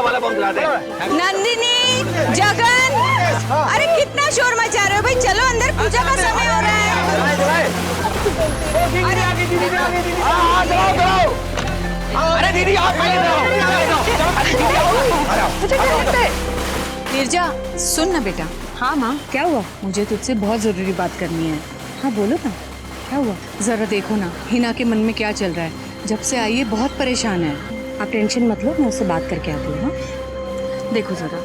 वाला बम दिला दे। नंदिनी, जगन, अरे कितना शोर मचा रहे हो भाई, चलो अंदर, पूजा का समय हो रहा है। अरे दीदी आप पहले नीरजा, सुन ना बेटा। हाँ माँ, क्या हुआ? मुझे तुझसे बहुत जरूरी बात करनी है। हाँ बोलो ना, क्या हुआ? जरा देखो ना हिना के मन में क्या चल रहा है। जब से आई है बहुत परेशान है। आप टेंशन मत लो, मैं उससे बात करके आती हूँ। हाँ देखो जरा।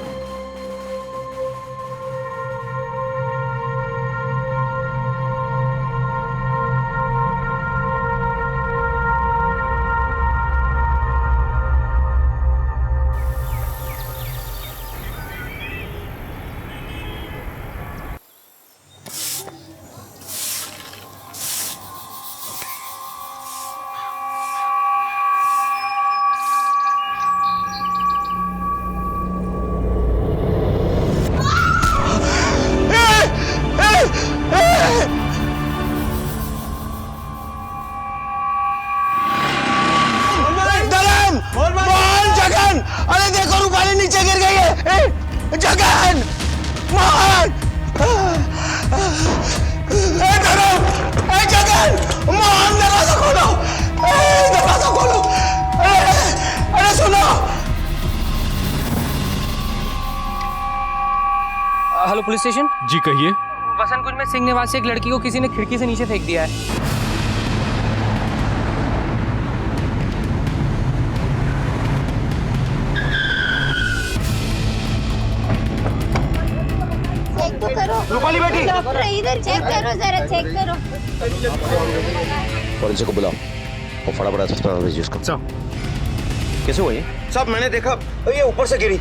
अरे देखो रूपाली नीचे गिर गई है। जगन, मोहन, जगन, मोहन दरवाजा खोलो, दरवाजा खोलो। अरे सुनो। हेलो पुलिस स्टेशन जी कहिए। वसंत कुंज में सिंह निवासी एक लड़की को किसी ने खिड़की से नीचे फेंक दिया है। रूपाली बेटी, इधर चेक करो, जरा चेक करो। फॉरेंसिक को बुलाओ और फटाफट अस्पताल भेजिए उसको। कैसे हुआ ये? सब मैंने देखा, ये ऊपर से गिरी।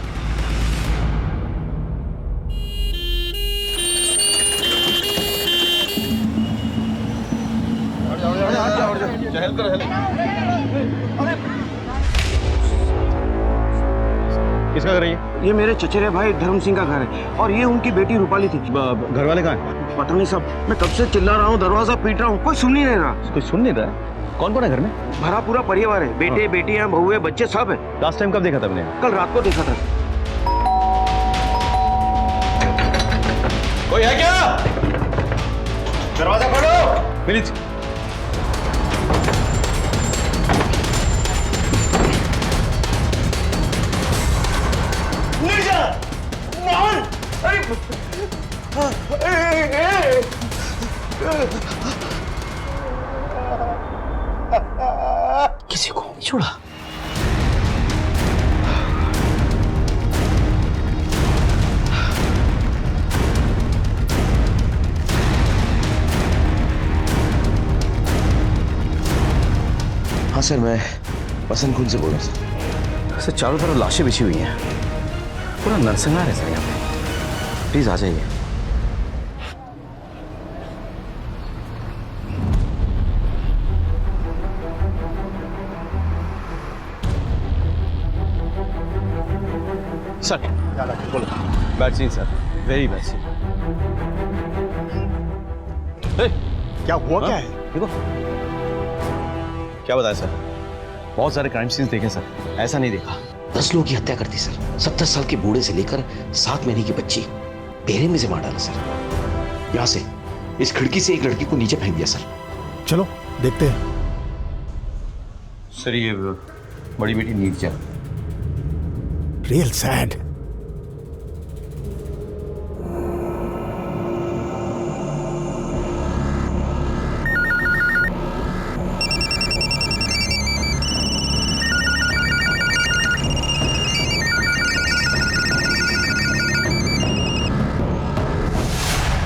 किसका घर है ये? ये मेरे चचेरे भाई धर्म सिंह का घर है और ये उनकी बेटी रूपाली थी। घर वाले कहाँ हैं? पता नहीं सब, मैं कब से चिल्ला रहा हूँ, दरवाजा पीट रहा हूँ, कोई सुन ही नहीं रहा। कोई सुन नहीं रहा है? कौन कौन है घर में? भरा पूरा परिवार है, बेटे बेटियां बहुएं बच्चे सब है। लास्ट टाइम कब देखा था मैंने? कल रात को देखा था। कोई है क्या? दरवाजा खोलो प्लीज। मोहन, किसी को नहीं छोड़ा। हाँ सर, मैं वसंत कुंज से बोल रहा हूँ सर। चारों तरफ लाशें बिछी हुई हैं, पूरा नरसंहार है सर यहाँ पे। प्लीज आ जाइए। सर बोलो। Bad scene sir, very bad scene. क्या हुआ? क्या है? देखो क्या बताया सर, बहुत सारे क्राइम सीन्स देखे सर, ऐसा नहीं देखा। 10 लोगों की हत्या कर दी सर। 70 साल के बूढ़े से लेकर 7 महीने की बच्ची बेरे में से मार डाला सर। यहां से इस खिड़की से एक लड़की को नीचे फेंक दिया सर। चलो देखते हैं। सर ये बड़ी बेटी नीरजा। Real sad.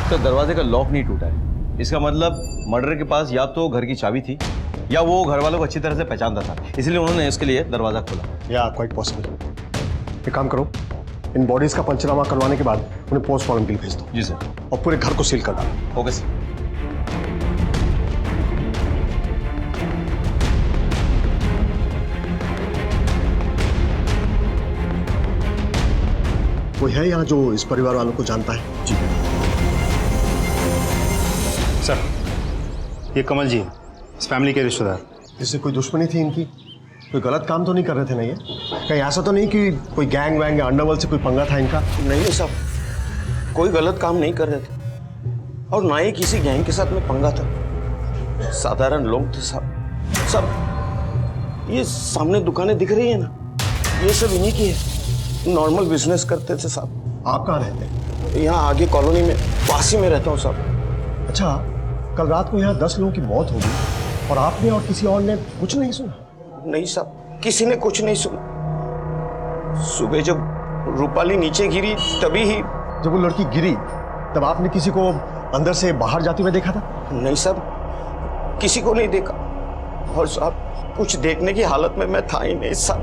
तो दरवाजे का लॉक नहीं टूटा है, इसका मतलब मर्डर के पास या तो घर की चाबी थी या वो घर वालों को अच्छी तरह से पहचानता था, इसलिए उन्होंने इसके लिए दरवाजा खोला। या क्वाइट पॉसिबल। एक काम करो, इन बॉडीज का पंचनामा करवाने के बाद उन्हें पोस्टमार्टम के लिए भेज दो। जी सर। और पूरे घर को सील कर डालो। Okay sir. कोई है यहाँ जो इस परिवार वालों को जानता है? जी सर, ये कमल जी, इस फैमिली के रिश्तेदार। इससे कोई दुश्मनी थी इनकी? कोई गलत काम तो नहीं कर रहे थे ना ये? कहीं ऐसा तो नहीं कि कोई गैंग वैंग या अंडरवर्ल्ड से कोई पंगा था इनका? नहीं साहब, कोई गलत काम नहीं कर रहे थे और ना ही किसी गैंग के साथ में पंगा था। साधारण लोग थे साहब। सब ये सामने दुकानें दिख रही है ना, ये सब इन्हीं की है। नॉर्मल बिजनेस करते थे साहब। आप कहाँ रहते हैं? यहाँ आगे कॉलोनी में, पास ही में रहता हूँ साहब। अच्छा, कल रात को यहाँ 10 लोगों की मौत हो गई और आपने और किसी और ने कुछ नहीं सुना? नहीं साहब, किसी ने कुछ नहीं सुना। सुबह जब रूपाली नीचे गिरी तभी ही। जब वो लड़की गिरी तब आपने किसी को अंदर से बाहर जाते हुए देखा था? नहीं साहब, किसी को नहीं देखा। और साहब कुछ देखने की हालत में मैं था ही नहीं साहब।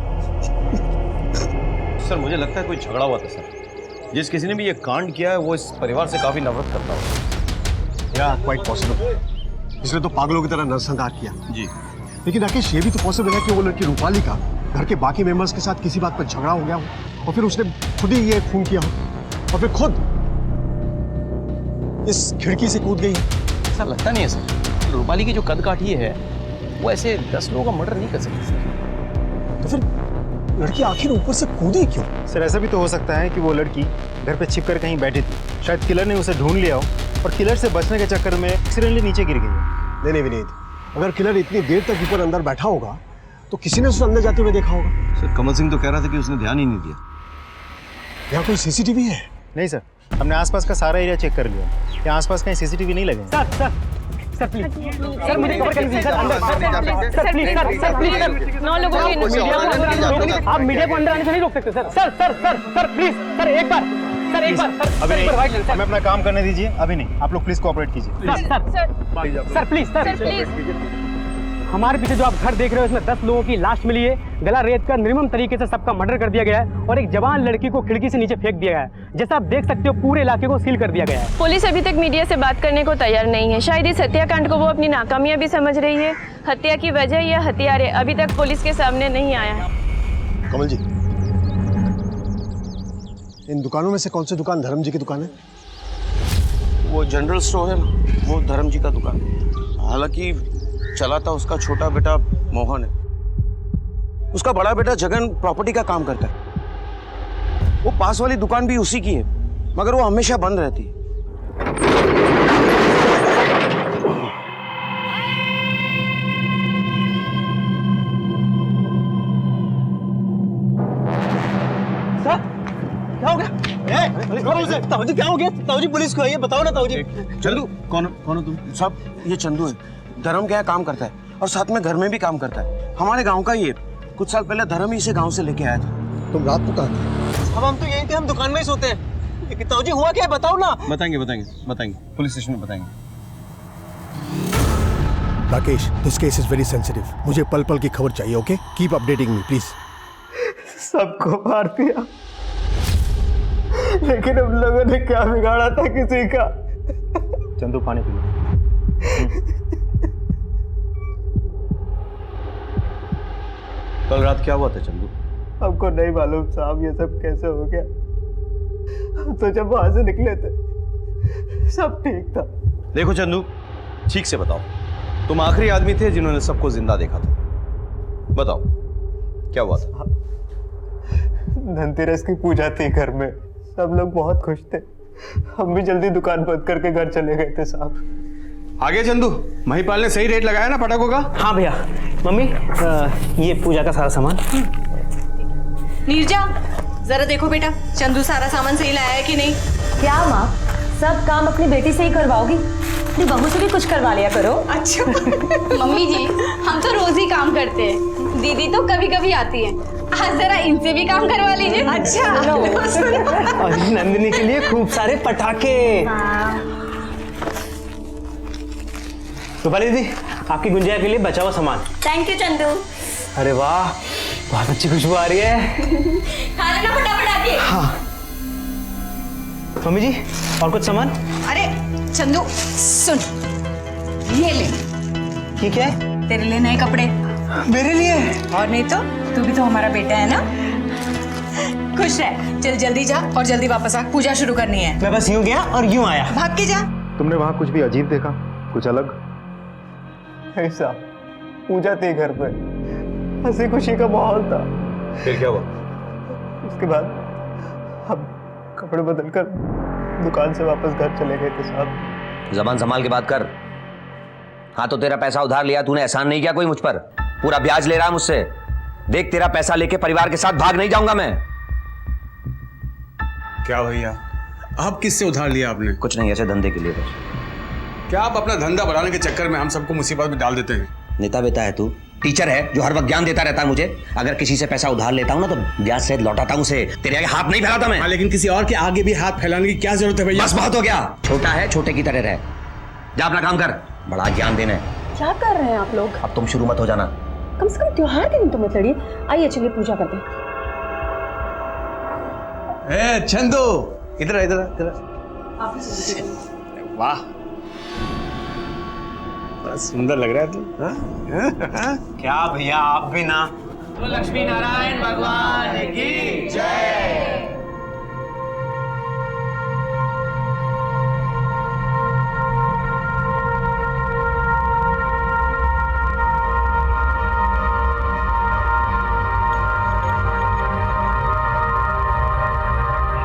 सर मुझे लगता है कोई झगड़ा हुआ था सर। जिस किसी ने भी ये कांड किया है वो इस परिवार से काफी नफरत करता होगा। या क्वाइट पॉसिबल। इसलिए तो पागलों की तरह नरसंहार किया। जी। लेकिन राकेश, ये भी तो पॉसिबल है कि वो लड़की रूपाली का घर के बाकी मेंबर्स के साथ किसी बात पर झगड़ा हो गया हो और फिर उसने खुद ही ये खून किया हो और फिर खुद इस खिड़की से कूद गई। ऐसा लगता नहीं है सर। रूपाली की जो कद काठी है वो ऐसे 10 लोगों का मर्डर नहीं कर सकती सर। तो फिर लड़की आखिर ऊपर से कूदी क्यों? सर ऐसा भी तो हो सकता है कि वो लड़की घर पे छिपकर कहीं बैठी थी, शायद किलर ने उसे ढूंढ लिया हो और किलर से बचने के चक्कर में एक्सीडेंटली नीचे गिर गई है। नहीं विनीत, अगर किलर इतनी देर तक ऊपर अंदर बैठा होगा तो किसी ने उसे अंदर जाते हुए देखा होगा। सर कमल सिंह तो कह रहा था कि उसने ध्यान ही नहीं दिया। यहाँ कोई सीसीटीवी है? नहीं सर, हमने आसपास का सारा एरिया चेक कर लिया। यहाँ आसपास कहीं सीसीटीवी नहीं लगे। सर प्लीज सर मुझे कवर कर दीजिए सर अंदर sir please sir please sir 9 लोगों के मीडिया को आप मीडिया को अंदर आने से नहीं रोक सकते सर सर प्लीज सर एक बार अभी नहीं, हमें अपना काम करने दीजिए। अभी नहीं, आप लोग प्लीज कोऑपरेट कीजिए। सर प्लीज हमारे पीछे जो आप घर देख रहे हो इसमें 10 लोगों की लाश मिली है। गला रेत कर निर्मम तरीके से सबका मर्डर कर दिया गया है और एक जवान लड़की को खिड़की से नीचे फेंक दिया गया है। जैसा आप देख सकते हो पूरे इलाके को सील कर दिया गया है। पुलिस अभी तक मीडिया से बात करने को तैयार नहीं है। शायद इस हत्याकांड को वो अपनी नाकामियां भी समझ रही है। हत्या की वजह या हत्यारे अभी तक पुलिस के सामने नहीं आया है। कमल जी, इन दुकानों में से कौन सी दुकान धर्म जी की दुकान है? वो जनरल स्टोर है ना, वो धर्म जी का दुकान है। हालांकि चलाता उसका छोटा बेटा मोहन है। उसका बड़ा बेटा जगन प्रॉपर्टी का काम करता है। वो पास वाली दुकान भी उसी की है, मगर वो हमेशा बंद रहती है। क्या हो गया? ताऊजी क्या हो गया? ताऊजी पुलिस को आइए, बताओ ना ताऊजी। चंदू कौन हो तुम? सब ये चंदू है। धर्म क्या काम करता है और साथ में घर में भी काम करता है। हमारे गांव का ही है। कुछ साल पहले धर्म ही इसे गांव से लेके आया था। तुम रात को कहाँ थे? हम तो यही थे, हम दुकान में ही सोते हैं। ताऊजी हुआ क्या है बताओ ना। बताएंगे पुलिस स्टेशन में बताएंगे। Rakesh, this case is very sensitive. मुझे पल पल की खबर चाहिए। Okay, keep updating me please. सबको मार दिया, लेकिन हम लोगों ने क्या बिगाड़ा था किसी का? चंदू पानी पी लो। कल रात क्या हुआ था चंदू? हमको नहीं मालूम साहब ये सब कैसे हो गया। हम तो जब वहां से निकले थे सब ठीक था। देखो चंदू, ठीक से बताओ, तुम आखिरी आदमी थे जिन्होंने सबको जिंदा देखा था। बताओ क्या हुआ था? धनतेरस की पूजा थी घर में, सब लोग बहुत खुश थे। हम भी जल्दी दुकान बंद करके घर चले गए थे साहब। आगे चंदू, महिपाल ने सही रेट लगाया ना पटाखों का? हाँ भैया। मम्मी ये पूजा का सारा सामान। नीरजा, जरा देखो बेटा, चंदू सारा सामान सही लाया है कि नहीं? क्या माँ, सब काम अपनी बेटी से ही करवाओगी? अपनी बहू से भी कुछ करवा लिया करो। अच्छा। मम्मी जी हम तो रोज ही काम करते हैं, दीदी तो कभी कभी आती है। आज जरा इनसे भी काम करवा लीजिए। अच्छा। और नंदिनी के लिए खूब सारे पटाखे। रूपाली दीदी, आपकी गुंजिया के लिए बचा हुआ सामान। Thank you Chandu. अरे वाह, बहुत अच्छी खुशबू आ रही है। खा लेना फटाफट आके। हाँ मम्मी जी, और कुछ सामान? अरे चंदू सुन, ये ले। ये क्या है? तेरे लिए नए कपड़े। मेरे लिए? और नहीं तो, तू भी तो हमारा बेटा है ना। खुश रह, चल जल्दी जा और जल्दी वापस आ, पूजा शुरू करनी है। मैं बस यूं गया और यूं आया। भाग के जा। तुमने वहां कुछ भी अजीब देखा? कुछ अलग? ऐसा पूजा थी घर पे, हंसी खुशी का माहौल था। फिर क्या हुआ? उसके बाद हम कपड़े बदलकर दुकान से वापस घर चले गए थे साहब। जबान संभाल के बात कर। हाँ तो तेरा पैसा उधार लिया तूने, एहसान नहीं किया कोई मुझ पर? पूरा ब्याज ले रहा है मुझसे। देख तेरा पैसा लेके परिवार के साथ भाग नहीं जाऊंगा मैं। क्या भैया, आप किससे उधार लिया आपने? कुछ नहीं, ऐसे धंधे के लिए बस। क्या आप अपना धंधा बढ़ाने के चक्कर में हम सबको मुसीबत में डाल देते हैं? नेता बेता है तू, टीचर है जो हर वक्त ज्ञान देता रहता है मुझे। अगर किसी से पैसा उधार लेता हूं ना तो ब्याज सहित लौटाता हूं उसे। तेरे आगे हाथ नहीं फैलाता मैं। लेकिन किसी और के आगे भी हाथ फैलाने की क्या जरूरत है भैया? बस बहुत हो गया। छोटा है छोटे की तरह रह। जा अपना काम कर, बड़ा ज्ञान देना है। क्या कर रहे हैं आप लोग? अब तुम शुरू मत हो जाना। कम से कम त्योहार के दिन तो मत लड़िए। आइए चलिए पूजा करते हैं। ए चंदू, इधर इधर इधर। वाह, बड़ा सुंदर लग रहा है तू। क्या भैया, आप भी ना। तो लक्ष्मी नारायण भगवान की जय।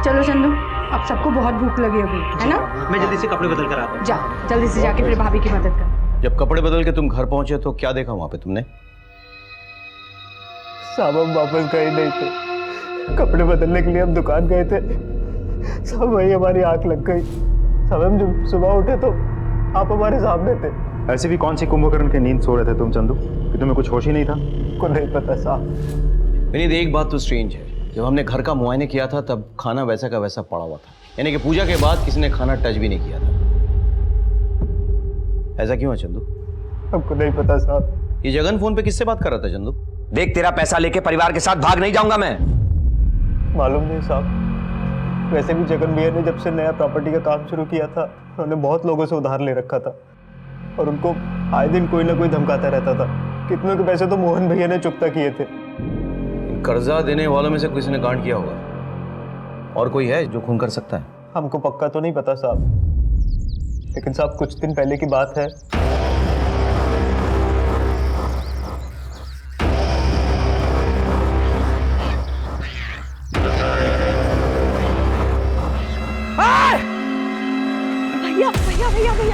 चलो चंदू, अब सबको बहुत भूख लगी होगी, है ना? मैं जल्दी से कपड़े बदल कर आता हूँ। जा जल्दी से जाके फिर भाभी की मदद कर। जब कपड़े बदल के तुम घर पहुंचे तो क्या देखा वहां पे तुमने? साहब हम वापस गए नहीं थे, कपड़े बदलने के लिए हम दुकान गए थे। सब वही हमारी आंख लग गई। सब हम जब सुबह उठे तो आप हमारे सामने थे। ऐसे भी कौन सी कुंभकर्ण की नींद सो रहे थे तुम चंदू कि तुम्हें कुछ होश ही नहीं था? को नहीं पता साहब। विनीत, एक बात तो स्ट्रेंज है, जब हमने घर का मुआयने किया था तब खाना वैसा का वैसा पड़ा हुआ था, यानी कि पूजा के बाद किसी ने खाना टच भी नहीं किया था। ऐसा क्यों है चंदू? हमको नहीं पता साहब। ये जगन फोन पे किससे बात कर रहा था चंदू? देख तेरा पैसा लेके परिवार के साथ भाग नहीं जाऊंगा मैं। मालूम नहीं साहब। वैसे भी जगन भैया ने जब से नया प्रॉपर्टी का काम शुरू किया था उन्होंने बहुत लोगों से उधार ले रखा था और उनको आए दिन कोई ना कोई धमकाता रहता था। कितनों के पैसे तो मोहन भैया ने चुकता किए थे। कर्जा देने वालों में से किसी ने कांड किया होगा। और कोई है जो खून कर सकता है? हमको पक्का तो नहीं पता साहब, लेकिन साहब कुछ दिन पहले की बात है।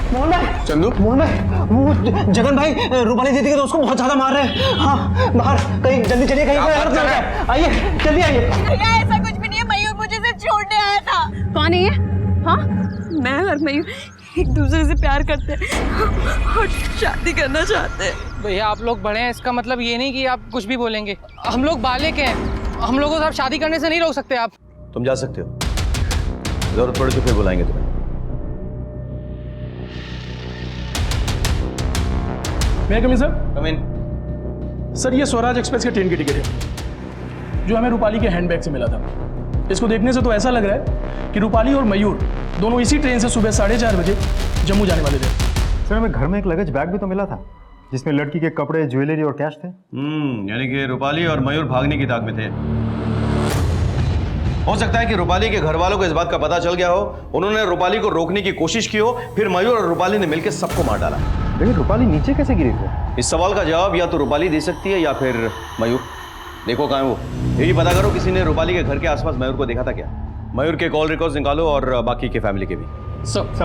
मोहन भाई, चंदू, मोहन भाई, वो जगन भाई रूपाली दीदी के दोस्त को बहुत ज्यादा मार रहे हैं। हाँ, बाहर कहीं जल्दी चलिए, कहीं आइए, जल्दी आइए। भैया ऐसा कुछ भी नहीं है, मयूर मुझे से छोड़ने आया था। कौन है ये? हाँ, मैं और मयूर एक दूसरे से प्यार करते हैं और शादी करना चाहते हैं। भैया आप लोग बड़े हैं, इसका मतलब ये नहीं कि आप कुछ भी बोलेंगे। हम लोग बालिग हैं, हम लोगों को आप शादी करने से नहीं रोक सकते। आप तुम जा सकते हो, जरूरत पड़े तो फिर बुलाएंगे तुम्हें। मैं कम इन सर? कम इन। सर ये स्वराज एक्सप्रेस के ट्रेन की टिकट है जो हमें रूपाली के हैंडबैग से मिला था। इसको देखने से तो ऐसा लग रहा है कि रूपाली और मयूर दोनों इसी ट्रेन से सुबह 4:30 बजे जम्मू जाने वाले थे। सर हमें घर में एक लगेज बैग भी तो मिला था जिसमें लड़की के कपड़े, ज्वेलरी और कैश थे। यानी कि रूपाली और मयूर भागने की ताक में थे। हो सकता है कि रूपाली के घर वालों को इस बात का पता चल गया हो, उन्होंने रूपाली को रोकने की कोशिश की हो, फिर मयूर और रूपाली ने मिलकर सबको मार डाला। लेकिन रूपाली नीचे कैसे गिरी थी? इस सवाल का जवाब या तो रूपाली दे सकती है या फिर मयूर। देखो कहाँ है वो, ये भी पता करो किसी ने रूपाली के घर के आसपास मयूर को देखा था क्या? मयूर के कॉल रिकॉर्ड्स निकालो और बाकी के फैमिली के भी। सब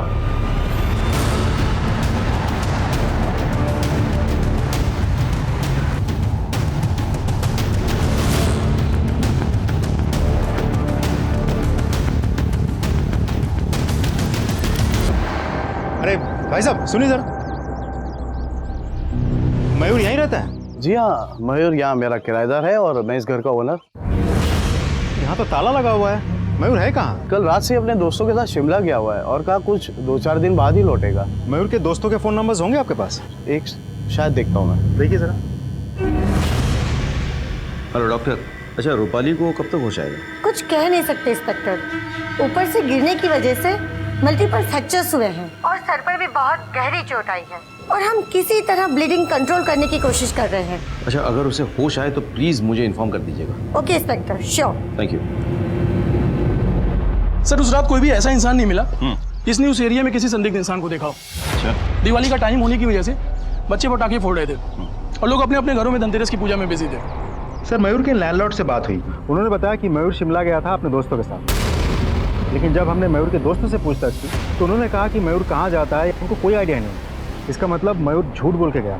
अरे भाई साहब सुनिए सर, मयूर यहीं रहता है? जी हाँ, मयूर यहाँ मेरा किराएदार है और मैं इस घर का ओनर। यहाँ तो ताला लगा हुआ है, मयूर है कहाँ? कल रात से अपने दोस्तों के साथ शिमला गया हुआ है और कहा कुछ 2-4 दिन बाद ही लौटेगा। मयूर के दोस्तों के फोन नंबर्स होंगे आपके पास? एक शायद देखता हूँ मैं। देखिए जरा। हेलो डॉक्टर, अच्छा रूपाली को कब तक होश आएगा? कुछ कह नहीं सकते इंस्पेक्टर। ऊपर से गिरने की वजह से मल्टीपल फ्रैक्चर्स हुए हैं और सर पर भी बहुत गहरी चोट आई है और हम किसी तरह ब्लीडिंग कंट्रोल करने की कोशिश कर रहे हैं। अच्छा, अगर उसे होश आए तो प्लीज मुझे इन्फॉर्म कर दीजिएगा। Okay inspector, sure. Thank you. Sir उस रात कोई भी ऐसा इंसान नहीं मिला जिसने उस एरिया में किसी संदिग्ध इंसान को देखा हो। अच्छा, दिवाली का टाइम होने की वजह से बच्चे पटाखे फोड़ रहे थे और लोग अपने अपने घरों में धनतेरस की पूजा में बिजी थे। सर मयूर के लैंडलॉर्ड से बात हुई, उन्होंने बताया कि मयूर शिमला गया था अपने दोस्तों के साथ। लेकिन जब हमने मयूर के दोस्तों से पूछताछ की तो उन्होंने कहा कि मयूर कहाँ जाता है उनको कोई आइडिया नहीं। इसका मतलब मयूर झूठ बोल के गया।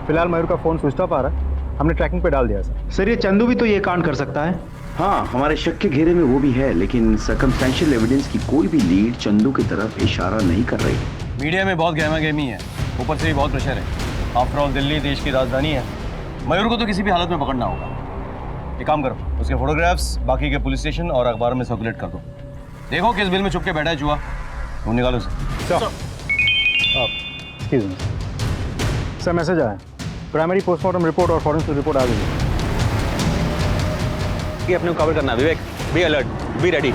फिलहाल मयूर का फ़ोन स्विच ऑफ आ रहा है, हमने ट्रैकिंग पे डाल दिया सर। सर ये चंदू भी तो ये कांड कर सकता है। हाँ हमारे शक के घेरे में वो भी है, लेकिन सर्कमस्टेंशियल एविडेंस की कोई भी लीड चंदू की तरफ इशारा नहीं कर रही। मीडिया में बहुत गहमा गहमी है, ऊपर से भी बहुत प्रेशर है। आफ्टर ऑल दिल्ली देश की राजधानी है, मयूर को तो किसी भी हालत में पकड़ना होगा। एक काम करो, उसके फोटोग्राफ्स बाकी के पुलिस स्टेशन और अखबार में सर्कुलेट कर दो। देखो किस बिल में छुप के बैठा है चूहा, वो निकालो सर मैसेज आया, प्राइमरी पोस्टमार्टम रिपोर्ट और फॉरेंसिक रिपोर्ट आ गई है। कि अपने को कवर करना। Vivek be alert, be ready.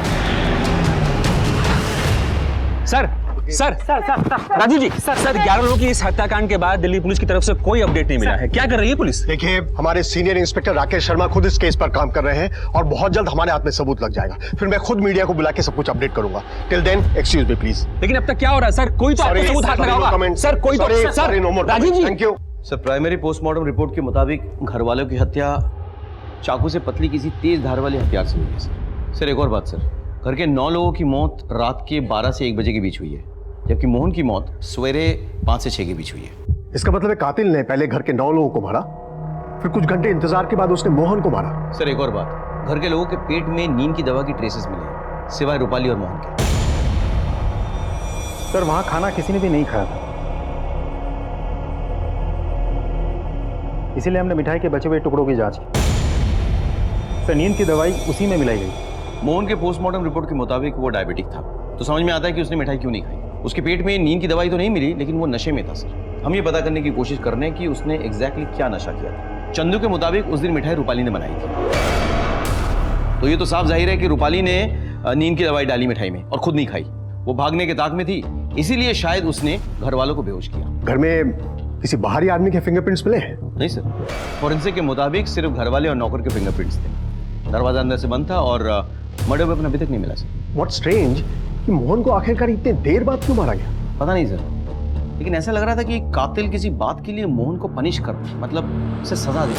Sir sir sir sir Raju ji, sir 11 लोगों की इस हत्याकांड के बाद दिल्ली पुलिस की तरफ से कोई अपडेट नहीं मिला है। क्या कर रही है पुलिस? देखिए हमारे सीनियर इंस्पेक्टर राकेश शर्मा खुद इस केस पर काम कर रहे हैं और बहुत जल्द हमारे हाथ में सबूत लग जाएगा। फिर मैं खुद मीडिया को बुला के सब कुछ अपडेट करूंगा। Till then excuse me please. लेकिन अब तक क्या हो रहा है सर? कोई तो आपको सबूत हाथ लगा होगा। सर कोई तो sir Raju ji. Thank you sir. Primary postmortem report के मुताबिक घर वालों की हत्या चाकू से पतली किसी तेज धार वाले हथियार से हुई है सर। एक और बात सर, घर के 9 लोगों की मौत रात के 12 से 1 बजे के बीच हुई है, जबकि मोहन की मौत सवेरे 5 से 6 के बीच हुई है। इसका मतलब है कातिल ने पहले घर के 9 लोगों को मारा, फिर कुछ घंटे इंतजार के बाद उसने मोहन को मारा। सर एक और बात, घर के लोगों के पेट में नींद की दवा की ट्रेसेस मिले हैं, सिवाय रूपाली और मोहन के। सर वहां खाना किसी ने भी नहीं खाया था, इसीलिए हमने मिठाई के बचे हुए टुकड़ों की जांच की। सर नींद की दवाई उसी में मिलाई गई। मोहन के पोस्टमार्टम रिपोर्ट के मुताबिक वो डायबिटिक था, तो समझ में आता है कि उसने मिठाई क्यों नहीं खाई। उसके पेट में नींद की दवाई तो नहीं मिली, लेकिन वो नशे में था सर। हम ये पता करने की कोशिश कर रहे हैं कि उसने एग्जैक्टली क्या नशा किया था। चंदू के मुताबिक उस दिन मिठाई रूपाली ने बनाई थी, तो ये तो साफ जाहिर है कि रूपाली ने नींद की दवाई डाली मिठाई में और खुद नहीं खाई। वो भागने के ताक में थी, इसीलिए शायद उसने घर वालों को बेहोश किया। घर में किसी बाहरी आदमी के फिंगरप्रिंट्स मिले हैं? नहीं सर, फॉरेंसिक के मुताबिक सिर्फ घर वाले और नौकर के फिंगरप्रिंट्स थे। दरवाजा अंदर से बंद था और मर्डर वेपन अभी तक नहीं मिला सर। व्हाट स्ट्रेंज कि मोहन को आखिरकार इतने देर बाद क्यों मारा गया? पता नहीं सर, लेकिन ऐसा लग रहा था कि कातिल किसी बात के लिए मोहन को पनिश कर, मतलब उसे सजा दे,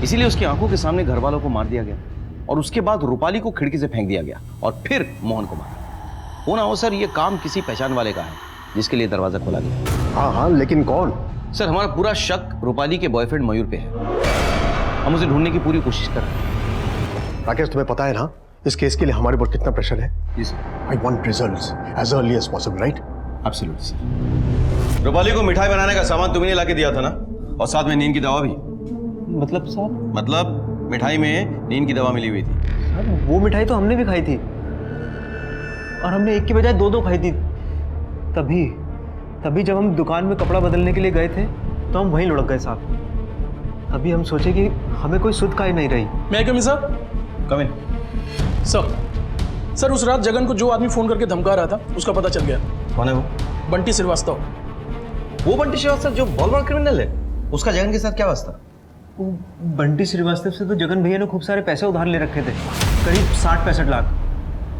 इसीलिए उसकी आंखों के सामने घर वालों को मार दिया गया और उसके बाद रूपाली को खिड़की से फेंक दिया गया और फिर मोहन को मारा। हो ना हो सर, ये काम किसी पहचान वाले का है जिसके लिए दरवाजा खोला गया। हाँ, लेकिन कौन? सर हमारा पूरा शक रूपाली के बॉयफ्रेंड मयूर पे है। हम उसे ढूंढने की पूरी कोशिश कर रहे हैं। राकेश तुम्हें पता है ना इस केस के लिए हमारे ऊपर कितना प्रेशर है? जी sir. I want results as early as possible, right? Absolutely sir. Rupali को मिठाई बनाने का सामान तुमने ला के दिया था ना, और साथ में नींद की दवा भी। मतलब साहब? मतलब मिठाई में नींद की दवा मिली हुई थी। साहब वो मिठाई तो हमने भी खाई थी और हमने एक की बजाय 2 खाई थी। तभी जब हम दुकान में कपड़ा बदलने के लिए गए थे तो हम वहीं लुढ़क गए साहब। अभी हम सोचे कि हमें कोई सुध का ही नहीं रही। मैं कमी सर? कम इन। सर उस रात जगन को जो आदमी फोन करके धमका रहा था उसका पता चल गया। कौन है वो? बंटी श्रीवास्तव। वो बंटी श्रीवास्तव जो बहुत बड़ा क्रिमिनल है, उसका जगन के साथ क्या वास्ता? वो बंटी श्रीवास्तव से तो जगन भैया ने खूब सारे पैसे उधार ले रखे थे, करीब 60-65 लाख,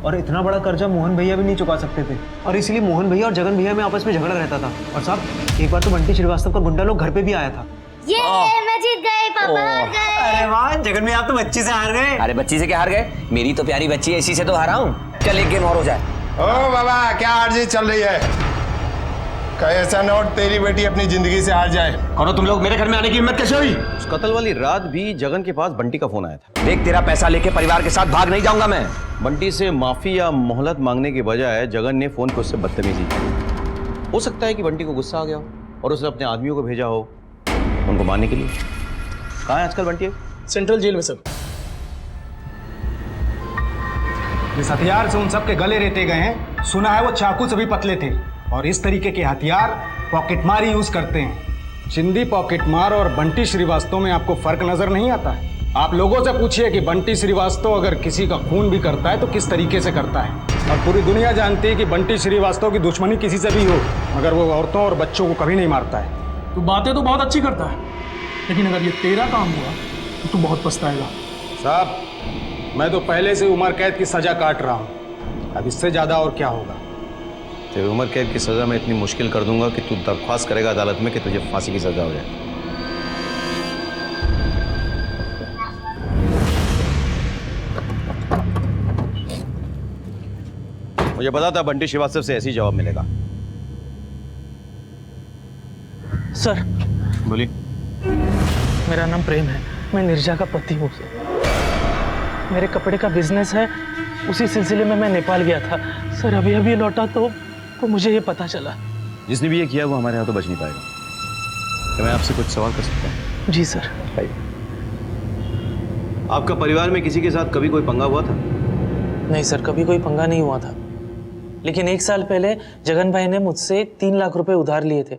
और इतना बड़ा कर्जा मोहन भैया भी नहीं चुका सकते थे और इसलिए मोहन भैया और जगन भैया में आपस में झगड़ा रहता था। और साहब एक बार तो बंटी श्रीवास्तव का गुंडा लोग घर पे भी आया था। ये मैं जीत गई, पापा हार गए। अरे वाह जगन भैया आप तो बच्ची से हार गए। अरे बच्ची से क्या हार गए? मेरी तो प्यारी बच्ची है, इसी से तो हारा हूँ। चल एक गेम और हो जाए। ओ बाबा क्या हार चल रही है? कहीं ऐसा न हो तेरी बेटी अपनी जिंदगी से हार जाए। कौन तुम लोग? मेरे घर में आने की हिम्मत कैसे हुई? उस कत्ल वाली रात भी जगन के पास बंटी का फोन आया था। देख तेरा पैसा लेके परिवार के साथ भाग नहीं जाऊंगा मैं। बंटी से माफी या मोहलत मांगने के बजाय जगन ने फोन पे उससे बदतमीजी की। हो सकता है कि बंटी को गुस्सा आ गया हो और उसने अपने आदमियों को भेजा हो उनको मारने के लिए। कहाँ है आजकल बंटी? सेंट्रल जेल में सर। जिस हथियार से उन सब के गले रेते गए हैं, सुना है वो चाकू से भी पतले थे और इस तरीके के हथियार पॉकेटमार यूज करते हैं। चिंदी पॉकेटमार और बंटी श्रीवास्तव में आपको फर्क नजर नहीं आता है? आप लोगों से पूछिए कि बंटी श्रीवास्तव अगर किसी का खून भी करता है तो किस तरीके से करता है। और पूरी दुनिया जानती है कि बंटी श्रीवास्तव की दुश्मनी किसी से भी हो मगर वो औरतों और बच्चों को कभी नहीं मारता है। तो बातें तो बहुत अच्छी करता है, लेकिन अगर ये तेरा काम हुआ तो तू बहुत पछताएगा। साहब मैं तो पहले से उम्र कैद की सजा काट रहा हूँ, अब इससे ज्यादा और क्या होगा। तेरी उम्र कैद की सजा मैं इतनी मुश्किल कर दूंगा कि तू दरख्वास्त करेगा अदालत में कि तुझे फांसी की सजा हो जाए। मुझे पता था बंटी श्रीवास्तव से ऐसी जवाब मिलेगा। सर बोलिए। मेरा नाम प्रेम है, मैं निर्जा का पति हूँ सर। मेरे कपड़े का बिजनेस है, उसी सिलसिले में मैं नेपाल गया था सर। अभी अभी लौटा तो मुझे ये पता चला। जिसने भी ये किया वो हमारे यहाँ तो बच नहीं पाएगा। क्या मैं आपसे कुछ सवाल कर सकता हूँ? जी सर। आपका परिवार में किसी के साथ कभी कोई पंगा हुआ था? नहीं सर, कभी कोई पंगा नहीं हुआ था। लेकिन 1 साल पहले जगन भाई ने मुझसे 3 लाख रुपए उधार लिए थे,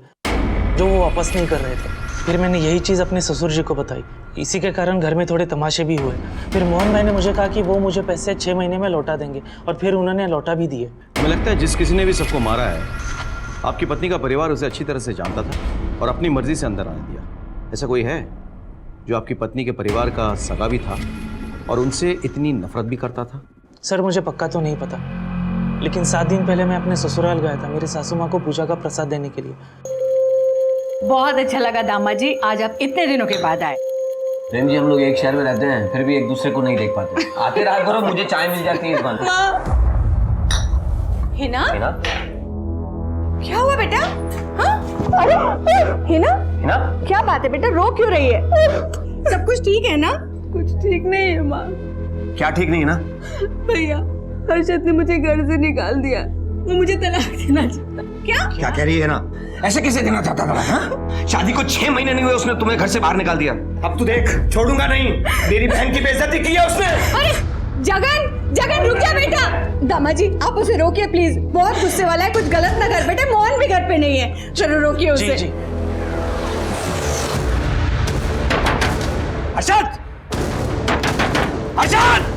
जो वो वापस नहीं कर रहे थे। फिर मैंने यही चीज़ अपने ससुर जी को बताई। इसी के कारण घर में थोड़े तमाशे भी हुए। फिर मोहन भाई ने मुझे कहा कि वो मुझे पैसे 6 महीने में लौटा देंगे, और फिर उन्होंने लौटा भी दिए। हमें लगता है जिस किसी ने भी सबको मारा है, आपकी पत्नी का परिवार उसे अच्छी तरह से जानता था और अपनी मर्जी से अंदर आने दिया। ऐसा कोई है जो आपकी पत्नी के परिवार का सगा भी था और उनसे इतनी नफरत भी करता था? सर मुझे पक्का तो नहीं पता, लेकिन 7 दिन पहले मैं अपने ससुराल गया था मेरी सासू माँ को पूजा का प्रसाद देने के लिए। बहुत अच्छा लगा दामाद जी, आज आप इतने दिनों के बाद आए। प्रेम जी, हम लोग एक शहर में रहते हैं, फिर भी एक दूसरे को नहीं देख पाते। आते रहा करो, मुझे चाय मिल जाती है इस बार। हिना? हिना? क्या हुआ बेटा? हाँ? अरे हिना? हिना? क्या बात है बेटा, रो क्यों रही है? सब कुछ ठीक है ना? कुछ ठीक नहीं है माँ। क्या ठीक नहीं है ना? भैया, हर्षद ने मुझे घर से निकाल दिया, वो मुझे तलाक देना चाहता। क्या कह रही है ना? ऐसे कैसे देना चाहता था? हाँ? शादी को 6 महीने नहीं हुए, उसने तुम्हें घर से बाहर निकाल दिया। अब तू देख, छोड़ूंगा नहीं। मेरी बहन की बेइज्जती की है उसने। अरे जगन रुक जा बेटा। दामाद जी आप उसे रोकिए प्लीज, बहुत गुस्से वाला है, कुछ गलत ना कर बेटा। मोहन भी घर पे नहीं है, चलो रोकिए उसे। जी जी। हर्षद! हर्षद!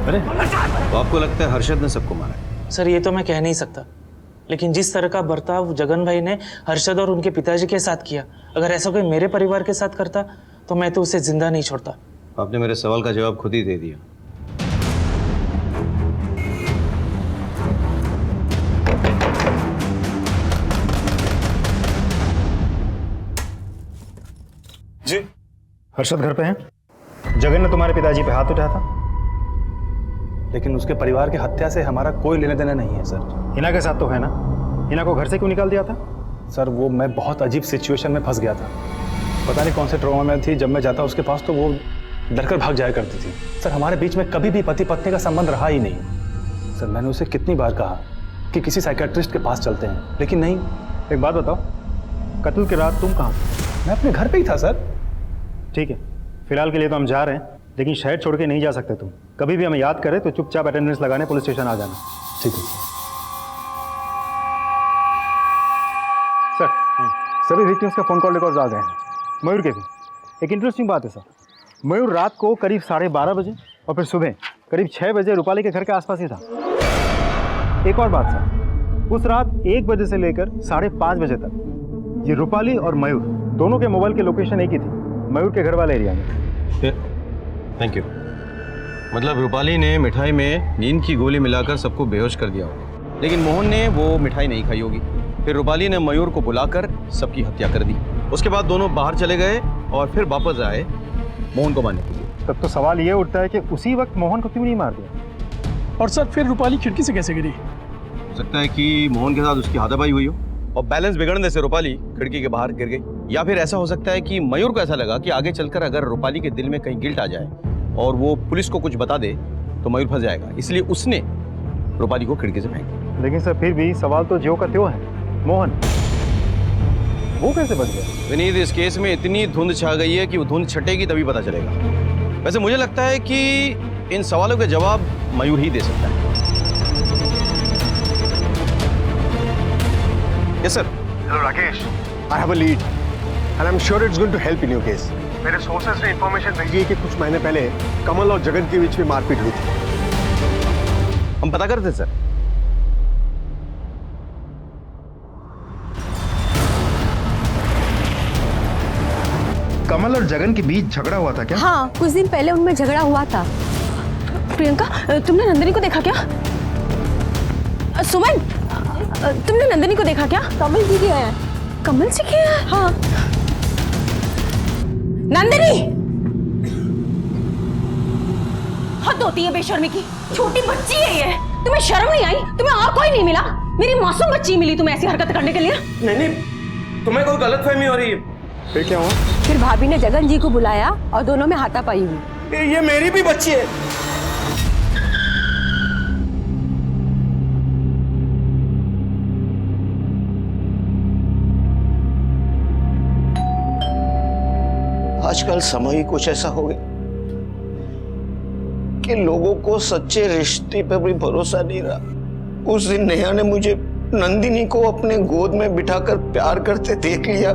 अरे तो आपको लगता है हर्षद ने सबको मारा है? सर ये तो मैं कह नहीं सकता, लेकिन जिस तरह का बर्ताव जगन भाई ने हर्षद और उनके पिताजी के साथ किया, अगर ऐसा कोई मेरे परिवार के साथ करता तो मैं तो उसे जिंदा नहीं छोड़ता। आपने मेरे सवाल का जवाब खुद ही दे दिया। जी हर्षद घर पे हैं? जगन ने तुम्हारे पिताजी पे हाथ उठाया था, लेकिन उसके परिवार की हत्या से हमारा कोई लेना देना नहीं है सर। हिना के साथ तो है ना? हिना को घर से क्यों निकाल दिया था? सर वो मैं बहुत अजीब सिचुएशन में फंस गया था, पता नहीं कौन से ट्रॉमा में थी। जब मैं जाता उसके पास तो वो डरकर भाग जाया करती थी। सर हमारे बीच में कभी भी पति पत्नी का संबंध रहा ही नहीं। सर मैंने उसे कितनी बार कहा कि किसी साइकेट्रिस्ट के पास चलते हैं, लेकिन नहीं। एक बात बताओ, कत्ल की रात तुम कहाँ थे? मैं अपने घर पे ही था सर। ठीक है, फिलहाल के लिए तो हम जा रहे हैं, लेकिन शहर छोड़ के नहीं जा सकते तुम। कभी भी हमें याद करे तो चुपचाप अटेंडेंस लगाने पुलिस स्टेशन आ जाना। ठीक है सर। सभी विक्टिम्स का फ़ोन कॉल रिकॉर्ड आ गए हैं, मयूर के भी। एक इंटरेस्टिंग बात है सर, मयूर रात को करीब 12:30 बजे और फिर सुबह करीब 6 बजे रूपाली के घर के आसपास ही था। एक और बात सर, उस रात 1 बजे से लेकर 5:30 बजे तक ये रूपाली और मयूर दोनों के मोबाइल की लोकेशन एक ही थी, मयूर के घर वाले एरिया में। Thank you. मतलब रूपाली ने मिठाई में नींद की गोली मिलाकर सबको बेहोश कर दिया होगा, लेकिन मोहन ने वो मिठाई नहीं खाई होगी। फिर रूपाली ने मयूर को बुलाकर सबकी हत्या कर दी। उसके बाद दोनों बाहर चले गए और फिर वापस आए मोहन को मारने के लिए। तब तो सवाल ये उठता है कि उसी वक्त मोहन को क्यों नहीं मार दिया? और सर फिर रूपाली खिड़की से कैसे गिरी? हो सकता है कि मोहन के साथ उसकी हाथापाई हुई हो और बैलेंस बिगड़ने से रूपाली खिड़की के बाहर गिर गई। या फिर ऐसा हो सकता है कि मयूर को ऐसा लगा कि आगे चलकर अगर रूपाली के दिल में कहीं गिल्ट आ जाए और वो पुलिस को कुछ बता दे तो मयूर फंस जाएगा, इसलिए उसने रूपाली को खिड़की से फेंक दिया। लेकिन सर फिर भी सवाल तो ज्यों का त्यों है, मोहन वो कैसे बच गया? विनीत, इस केस में इतनी धुंध छा गई है कि वो धुंध छटेगी तभी पता चलेगा। वैसे मुझे लगता है कि इन सवालों के जवाब मयूर ही दे सकता है। Yes sir. Hello Rakesh, I have a lead and I am sure it's going to help in your case. मेरे सोर्सेस ने इंफॉर्मेशन भेजी है कि कुछ महीने पहले कमल और जगन के बीच में मारपीट हुई थी। हम पता करते सर। कमल और जगन के बीच झगड़ा हुआ था क्या? हाँ, कुछ दिन पहले उनमें झगड़ा हुआ था। प्रियंका, तुमने नंदिनी को देखा क्या? सुमन, तुमने नंदिनी को देखा क्या? कमल जी के हैं। कमल जी के हैं? हाँ। नंदिनी! हद होती है बेशर्मी की, छोटी बच्ची है ये। तुम्हें शर्म नहीं आई? तुम्हें और कोई नहीं मिला? मेरी मासूम बच्ची मिली तुम्हें ऐसी हरकत करने के लिए? नहीं, तुम्हें कोई गलतफहमी हो रही है। फिर क्या हुआ? फिर भाभी ने जगन जी को बुलाया और दोनों में हाथापाई हुई। ये मेरी भी बच्ची है। आजकल समय ही कुछ ऐसा हो गया कि लोगों को सच्चे रिश्ते पर भी भरोसा नहीं रहा। उस दिन नेहा ने मुझे नंदिनी को अपने गोद में बिठाकर प्यार करते देख लिया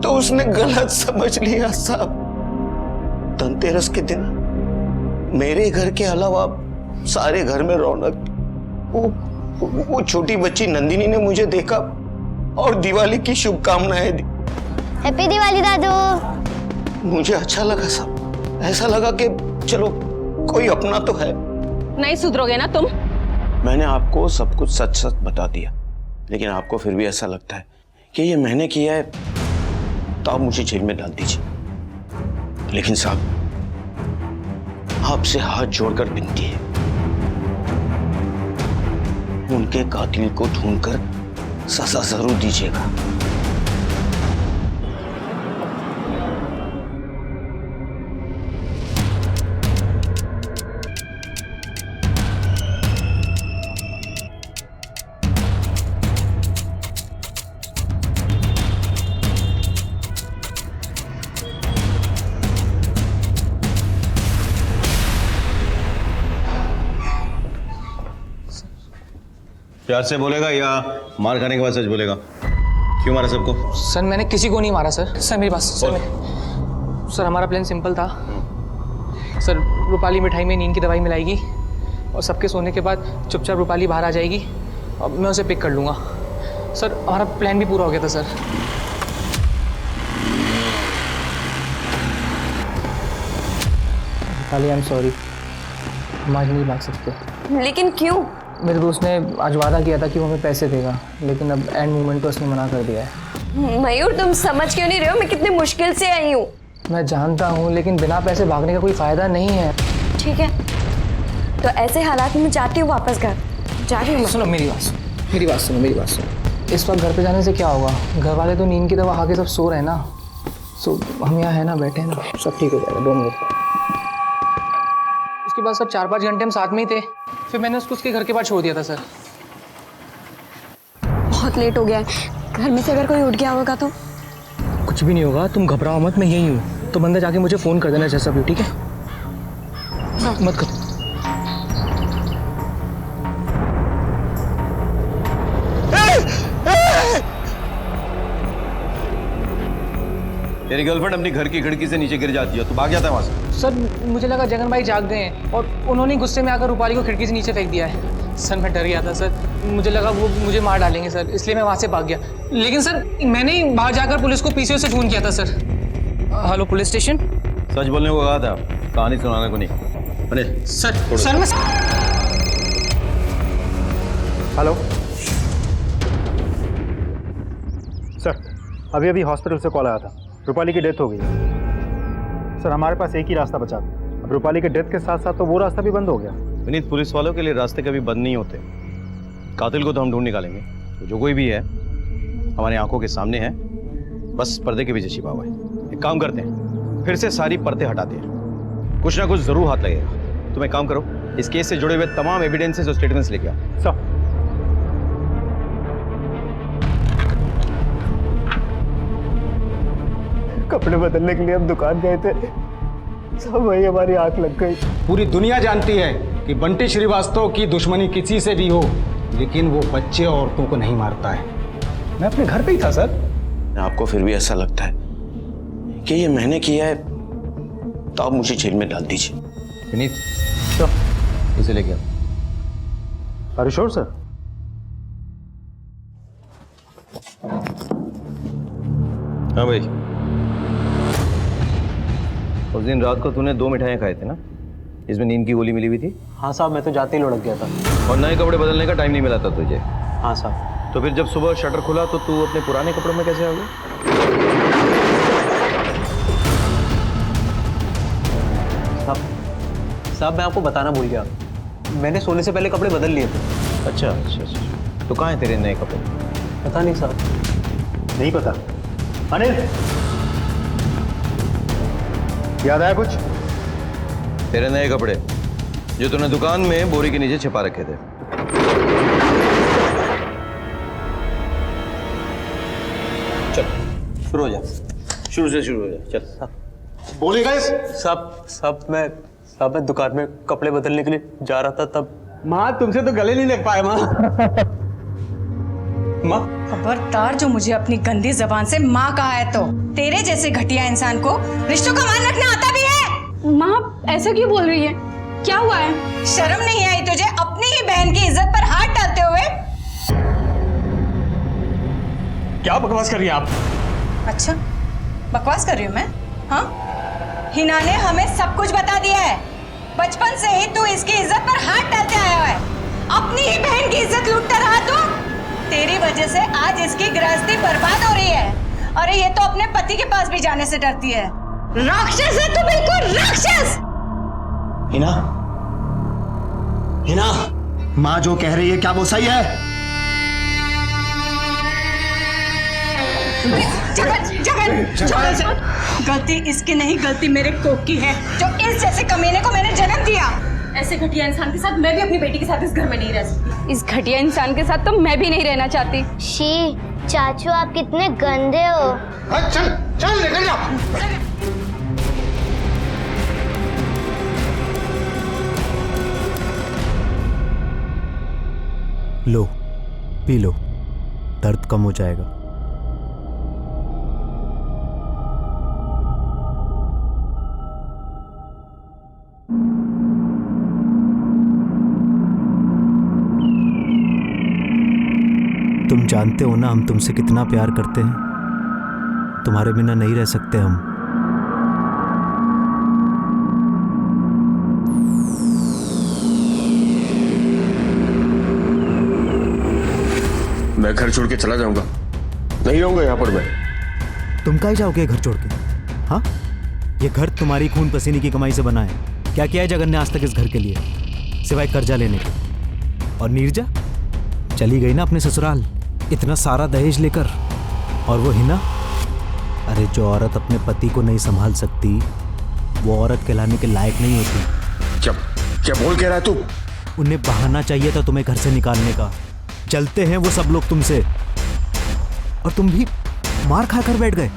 तो उसने गलत समझ लिया साहब। धनतेरस के दिन मेरे घर के अलावा सारे घर में रौनक। वो छोटी बच्ची नंदिनी ने मुझे देखा और दिवाली की शुभकामनाएं दी। हैप्पी दिवाली दादू। मुझे अच्छा लगा साहब, ऐसा लगा कि चलो कोई अपना तो है। नहीं सुधरोगे ना तुम? मैंने आपको सब कुछ सच सच बता दिया, लेकिन आपको फिर भी ऐसा लगता है कि ये मैंने किया है तो आप मुझे जेल में डाल दीजिए। लेकिन साहब आपसे हाथ जोड़कर विनती है, उनके कातिल को ढूंढकर सजा जरूर दीजिएगा। प्यार से बोलेगा या मार खाने के बाद सच बोलेगा? क्यों मारा सबको? सर मैंने किसी को नहीं मारा सर। सर मेरी बात सर हमारा प्लान सिंपल था सर। रूपाली मिठाई में नींद की दवाई मिलाएगी और सबके सोने के बाद चुपचाप रूपाली बाहर आ जाएगी और मैं उसे पिक कर लूँगा। सर हमारा प्लान भी पूरा हो गया था sir. Rupali I am sorry, हम आज नहीं भाग सकते। लेकिन क्यों? मेरे दोस्त ने आज वादा किया था कि वो हमें पैसे देगा, लेकिन अब एंड मोमेंट पे उसने मना कर दिया है। मयूर तुम समझ क्यों नहीं रहे हो? मैं कितनी मुश्किल से आई हूँ। मैं जानता हूँ, लेकिन बिना पैसे भागने का कोई फायदा नहीं है। ठीक है, तो ऐसे हालात में मैं जाती हूँ वापस घर। जा रही हूँ। सुनो मेरी बात सुनो। इस वक्त घर पे जाने से क्या होगा? घर वाले तो नींद की दवा खा के सब सो रहे हैं ना। सो हम यहाँ है ना, बैठे हैं ना, सब ठीक हो जाएगा। Don't worry. उसके बाद सर 4-5 घंटे हम साथ में ही थे, फिर मैंने उसको उसके घर के पास छोड़ दिया था सर। बहुत लेट हो गया है, घर में से अगर कोई उठ गया होगा तो? कुछ भी नहीं होगा, तुम घबराओ मत, मैं यही हूँ। तो बंदा जाके मुझे फ़ोन कर देना जैसा भी, ठीक है? हाँ। मत करो। तेरी गर्लफ्रेंड अपनी घर की खिड़की से नीचे गिर जाती है, तू भाग जाता है वहां से। सर मुझे लगा जगन भाई जाग गए हैं और उन्होंने गुस्से में आकर रूपाली को खिड़की से नीचे फेंक दिया है। सर मैं डर गया था सर, मुझे लगा वो मुझे मार डालेंगे सर, इसलिए मैं वहाँ से भाग गया। लेकिन सर मैंने ही बाहर जाकर पुलिस को पीसीओ से फ़ोन किया था सर। Hello police station. सच बोलने को कहा था, कहानी सुनाने को नहीं। अरे सर मैं हेलो सर, अभी अभी हॉस्पिटल से कॉल आया था, रूपाली की डेथ हो गई है। सर हमारे पास एक ही रास्ता बचा था, अब रूपाली के डेथ के साथ साथ तो वो रास्ता भी बंद हो गया। विनीत, पुलिस वालों के लिए रास्ते कभी बंद नहीं होते। कातिल को तो हम ढूंढ निकालेंगे, तो जो कोई भी है हमारी आंखों के सामने है, बस पर्दे के पीछे छिपा हुआ है। एक काम करते हैं, फिर से सारी पर्दे हटाते हैं, कुछ ना कुछ जरूर हाथ लगेगा। तुम एक काम करो, इस केस से जुड़े हुए तमाम एविडेंसेस और स्टेटमेंट्स लेके आओ। सर कपड़े बदलने के लिए हम दुकान गए थे, सब वही हमारी आंख लग गई। पूरी दुनिया जानती है कि बंटी श्रीवास्तव की दुश्मनी किसी से भी हो, लेकिन वो बच्चे और औरतों को नहीं मारता है। मैं अपने घर पे ही था सर। आपको फिर भी ऐसा लगता है कि ये मैंने किया है तो आप मुझे जेल में डाल दीजिए। विनीत, इसे लेके आओ। Are you sure sir? हाँ भाई, उस दिन रात को तूने 2 मिठाइयाँ खाए थे ना, इसमें नींद की गोली मिली हुई थी। हाँ साहब, मैं तो जाते ही लुढ़क गया था। और नए कपड़े बदलने का टाइम नहीं मिला था तुझे। हाँ साहब। तो फिर जब सुबह शटर खुला तो तू अपने पुराने कपड़ों में कैसे आ गया? साहब मैं आपको बताना भूल गया, मैंने सोने से पहले कपड़े बदल लिए थे। अच्छा अच्छा अच्छा, तो कहाँ हैं तेरे नए कपड़े? पता नहीं साहब। नहीं पता। अनिल, याद आया कुछ? तेरे नए कपड़े जो तूने दुकान में बोरी के नीचे छिपा रखे थे। चल शुरू हो जा, शुरू से शुरू हो जा, चल। बोले गए साहब मैं दुकान में कपड़े बदलने के लिए जा रहा था, तब माँ तुमसे तो गले नहीं लग पाए माँ। माँ खबरदार जो मुझे अपनी गंदी जबान से माँ कहा है तो तेरे जैसे घटिया इंसान को रिश्तों का मान रखना आता भी है। माँ ऐसा क्यों बोल रही है? क्या हुआ है? शर्म नहीं आई तुझे अपनी ही बहन की इज्जत पर हाथ डालते हुए? क्या बकवास कर रही है आप? अच्छा बकवास कर रही हूँ मैं? हाँ, हिना ने हमें सब कुछ बता दिया है। बचपन से ही तू इसकी इज्जत पर हाथ डालते आया है। अपनी ही बहन की इज्जत लूटता रहा तू। तेरी वजह से आज इसकी गृहस्थी बर्बाद हो रही है। अरे ये तो अपने पति के पास भी जाने से डरती है। राक्षस है तू, बिल्कुल राक्षस। हिना, हिना, माँ जो कह रही है क्या वो सही है? जगन, गलती इसकी नहीं, गलती मेरे कोक की है जो इस जैसे कमीने को मैंने जन्म दिया। ऐसे घटिया इंसान के साथ मैं भी अपनी बेटी के साथ इस घर में नहीं रह सकती। इस घटिया इंसान के साथ तो मैं भी नहीं रहना चाहती। शी, चाचू आप कितने गंदे हो। चल चल निकल जा। लो, पी लो, दर्द कम हो जाएगा। तुम जानते हो ना हम तुमसे कितना प्यार करते हैं। तुम्हारे बिना नहीं रह सकते हम। मैं घर छोड़ के चला जाऊंगा, नहीं रहूंगा यहाँ पर मैं। तुम काहे जाओगे घर छोड़ के? हाँ, ये घर तुम्हारी खून पसीने की कमाई से बना है। क्या किया है जगन ने आज तक इस घर के लिए, सिवाय कर्जा लेने के? और नीरजा चली गई ना अपने ससुराल, इतना सारा दहेज लेकर। और वो हिना, अरे जो औरत अपने पति को नहीं संभाल सकती वो औरत कहलाने के लायक नहीं होती। क्या क्या बोल कह रहा है तू? उन्हें बहाना चाहिए था तुम्हें घर से निकालने का। चलते हैं वो सब लोग तुमसे, और तुम भी मार खाकर बैठ गए।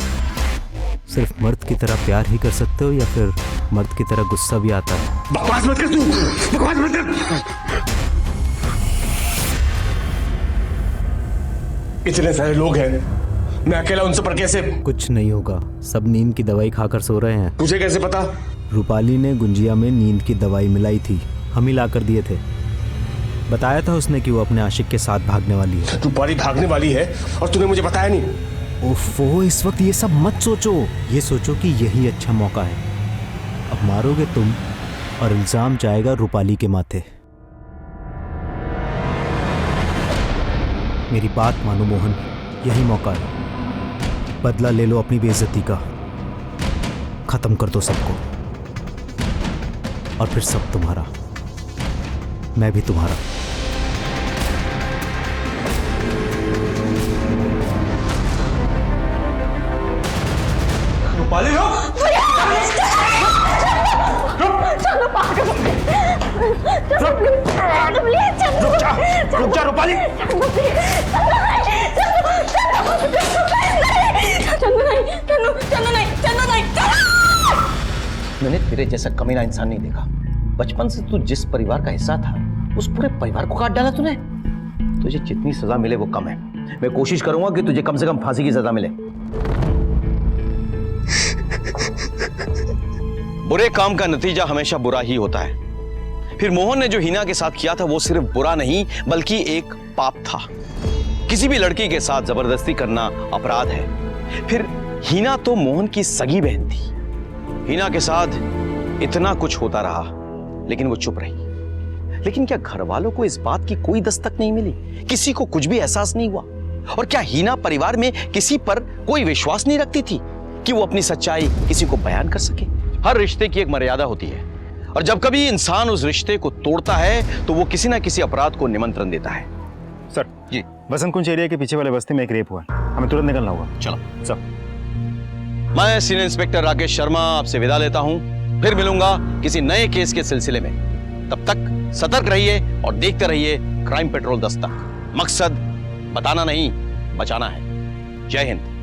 सिर्फ मर्द की तरह प्यार ही कर सकते हो या फिर मर्द की तरह गुस्सा भी आता है? बकवास मत कर तू, बकवास मत कर। इतने सारे लोग हैं, मैं अकेला उन सब पर कैसे? कुछ नहीं होगा, सब नींद की दवाई खाकर सो रहे हैं। तुझे कैसे पता? रूपाली ने गुंजिया में नींद की दवाई मिलाई थी, हम ही लाकर दिए थे। बताया था उसने कि वो अपने आशिक के साथ भागने वाली है। रूपाली भागने वाली है और तूने मुझे बताया नहीं? ओफो, इस वक्त ये सब मत सोचो, ये सोचो कि यही अच्छा मौका है। अब मारोगे तुम और इल्जाम जाएगा रूपाली के माथे। मेरी बात मानो मोहन, यही मौका है। बदला ले लो अपनी बेइज्जती का, खत्म कर दो सबको, और फिर सब तुम्हारा, मैं भी तुम्हारा। रूपाली रुक जा रूपाली। मैंने तेरे जैसा कमीना इंसान नहीं देखा। बचपन से तू जिस परिवार का हिस्सा था उस पूरे परिवार को काट डाला तूने। तुझे जितनी सजा मिले वो कम है। मैं कोशिश करूंगा कि तुझे कम से कम फांसी की सजा मिले। बुरे काम का नतीजा हमेशा बुरा ही होता है। फिर मोहन ने जो हिना के साथ किया था वो सिर्फ बुरा नहीं बल्कि एक पाप था। किसी भी लड़की के साथ जबरदस्ती करना अपराध है। फिर हिना तो मोहन की सगी बहन थी। हिना के साथ इतना कुछ होता रहा लेकिन वो चुप रही। लेकिन क्या घर वालों को इस बात की कोई दस्तक नहीं मिली? किसी को कुछ भी एहसास नहीं हुआ? और क्या हिना परिवार में किसी पर कोई विश्वास नहीं रखती थी कि वो अपनी सच्चाई किसी को बयान कर सके? हर रिश्ते की एक मर्यादा होती है और जब कभी इंसान उस रिश्ते को तोड़ता है तो वो किसी ना किसी अपराध को निमंत्रण देता है। सर जी, वसंत कुंज एरिया के पीछे वाले बस्ती में एक रेप हुआ है, हमें तुरंत निकलना होगा। चलो सर। मैं सीनियर इंस्पेक्टर राकेश शर्मा आपसे विदा लेता हूं, फिर मिलूंगा किसी नए केस के सिलसिले में। तब तक सतर्क रहिए और देखते रहिए क्राइम पेट्रोल दस्तक। मकसद बताना नहीं, बचाना है। जय हिंद।